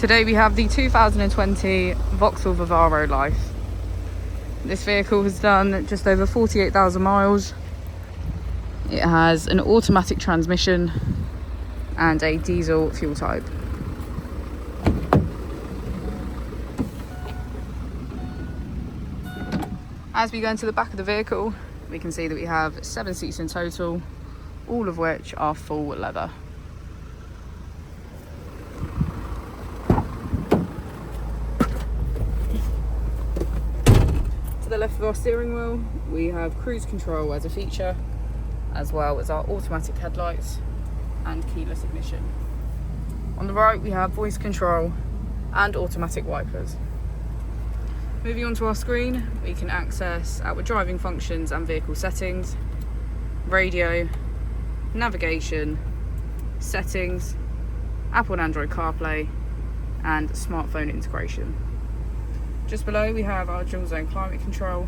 Today we have the 2020 Vauxhall Vivaro Life. This vehicle has done just over 48,000 miles. It has an automatic transmission and a diesel fuel type. As we go into the back of the vehicle, we can see that we have 7 seats in total, all of which are full leather. To the left of our steering wheel, we have cruise control as a feature, as well as our automatic headlights and keyless ignition. On the right, we have voice control and automatic wipers. Moving on to our screen, we can access our driving functions and vehicle settings, radio, navigation, settings, Apple and Android CarPlay, and smartphone integration. Just below we have our dual zone climate control